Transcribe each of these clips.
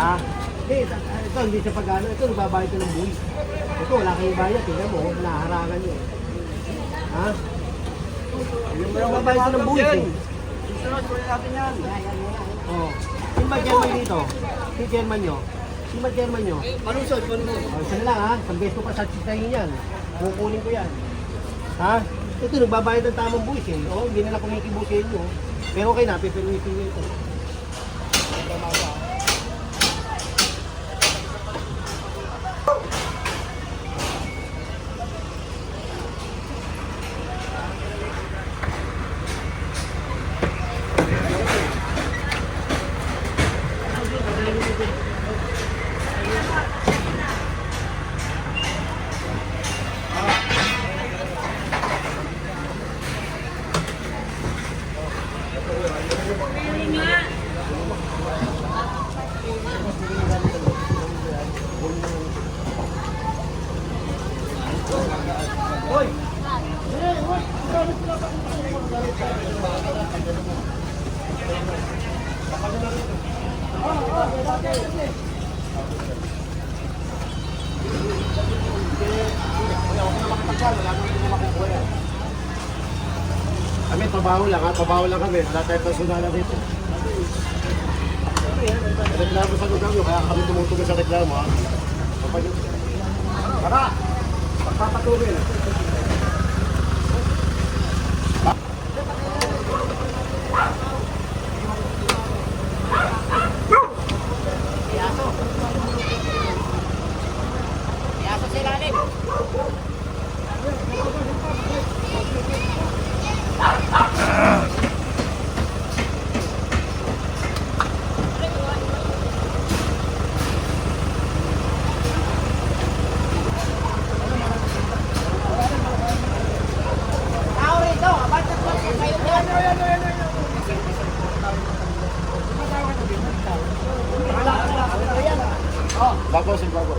Ha? Ito, hindi siya pag-ano. Ito, nagbabayad ka ng buwis. Ito, wala kayong bayad. Tingnan mo, naharangan nyo. Ha? Nagbabayad ka ng buwis eh. Sunod, kunin natin yan. Oh. Sino ba chairman dito? Si chairman nyo? Sino ba chairman nyo? Manusod, manusod. Oh, isa na lang ha. Isang beses ko pa sa yan. Kukunin ko yan. Ha? Ito, nagbabayad ng tamang buwis eh. Oo, hindi na lang kumikibusin nyo. Pero okay na, pipiruisin nyo ito. Kami, trabaho lang ha, trabaho lang kami. Wala tayong personala dito. Reklamo sa lugar nyo, kaya kami tumutuloy sa reklamo ha. Tara! Pagpapatuloy na. Piyaso sa ilalim. Tao rito, abad na po kayo dyan. Bago, si bago.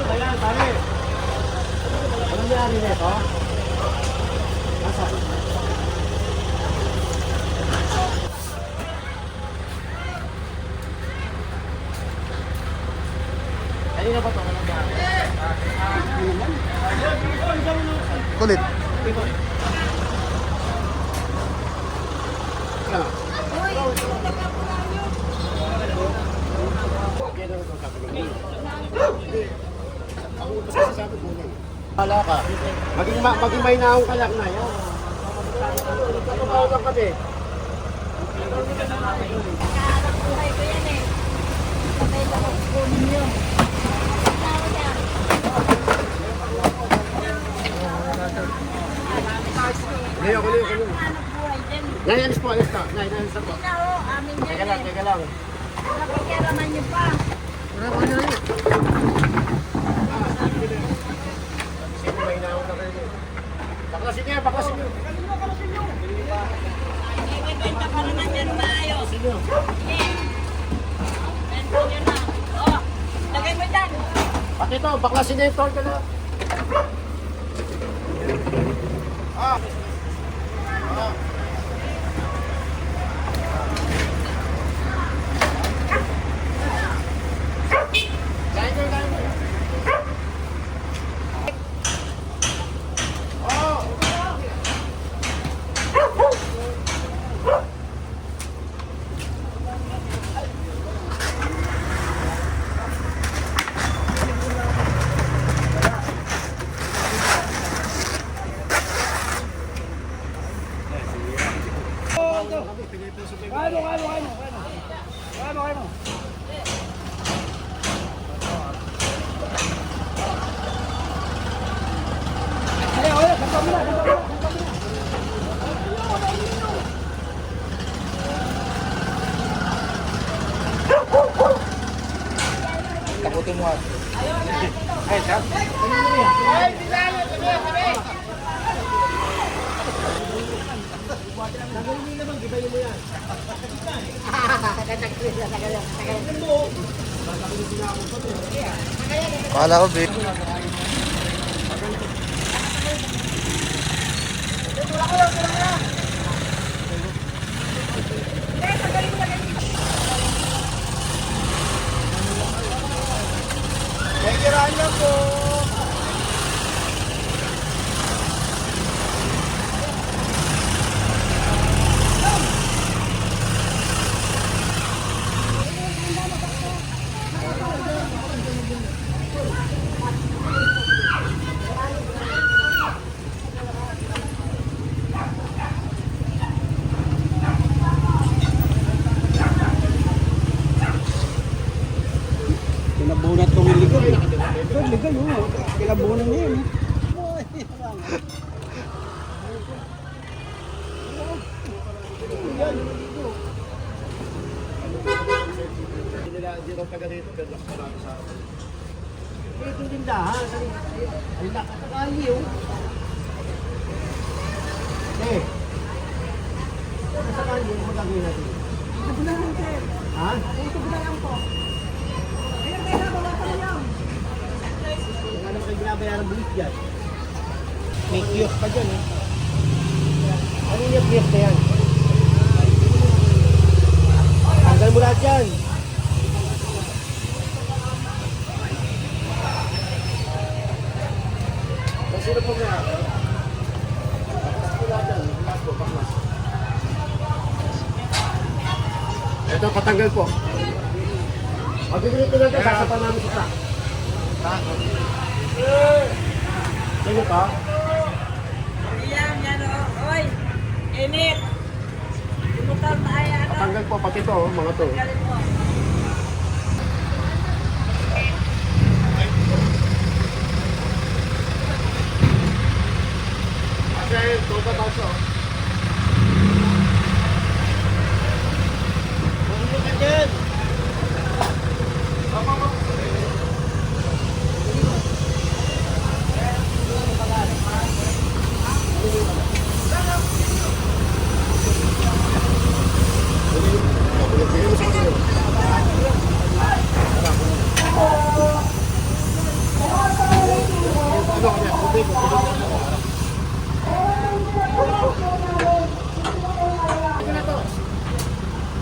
Ayan, tali. Ano nangyari nito? Nasa? Kanina ba ito? Kulit. Wala ka. Maging may naong ka lang na yan. Trabaho lang kami. Nakaharap buhay ko yan eh. Sabay lang ang kunin nyo. Tao yan. Ngayon, kunin. Hanap buhay dyan. Ngayon, alis po. Ngayon, alis na po. Hindi na ho, amin yan eh. Teka lang. Napagkaraman nyo pa. Sino may naong na kayo? Baklasin niya. Ay, may benta pa naman dyan maayos. Sige. Benta nyo na. Oh, lagay mo dyan. Pati ito, baklasin niya yung torque na. Kano? Takutin mo. Ay, sir. Tagalin mo naman, gibayin mo yan. Kala ko, babe. May kiraan lang po. Kinabunan tong illegal eh. Ito, legal oh. Kinabunan niya yun. Hindi raw taga dito, pero marami sa akin. Ito yung tindahan. Ay, nakakaliw. Eh. Nasa kanya, yung magagawin natin. Nabunahan, sir. Ha? Ito bunahan po. Ayun, kaya bawasan niyo. Wala naman kayo binabayaran bulit dyan. May kiosk pa dyan eh. Ano yung kiosk na yan? Tanggal mo lahat yan. Sino po kaya? Ito, patanggal po. Pag-ibigay ko lang ito, sasapan namin sa truck. Sino ka? Yan, o. Oy, init. Imutal na ay ano. Patanggal po, pati ito, mga to. Galit po. Kasi, ito ka tayo. Ano ka dyan?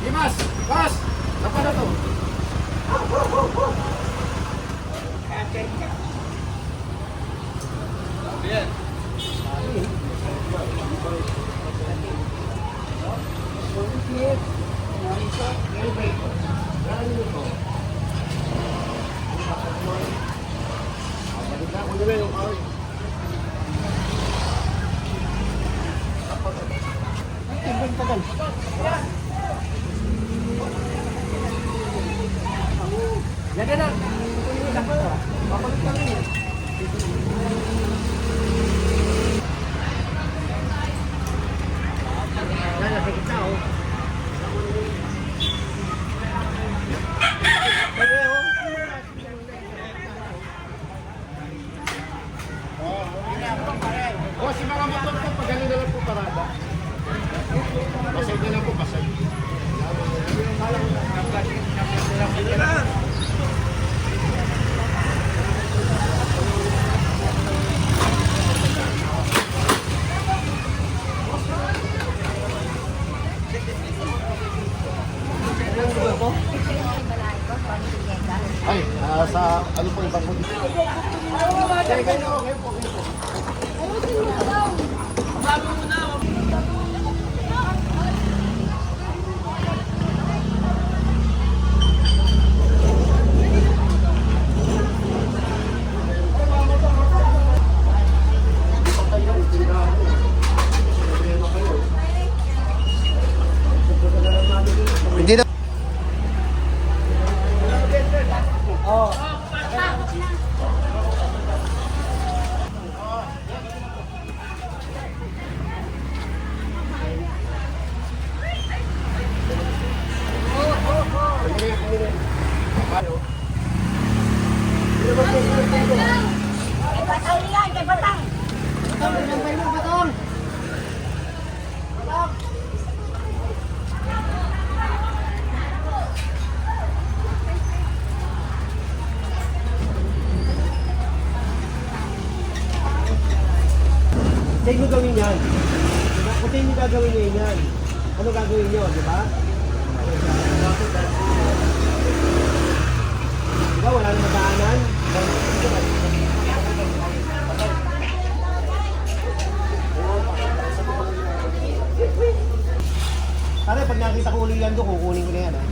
Dimas! Bas! Sapa na to? Yan na. Papalit lang yun. Yan, nasa kita oh. O, si mga motor po, pag gano'n na lang po parada. Pasay na lang po, pasay. Ay, sa ano po yung bangko dito? Okay, okay po. Hindi na. Ano ba sa inyo gawin yan. Diba? Kung sa inyo gagawin nyo yan, ano gagawin nyo, di ba? Diba, wala na madaanan. Pare, pag nakita ko uli yan doon, kukunin ko na yan. Ha?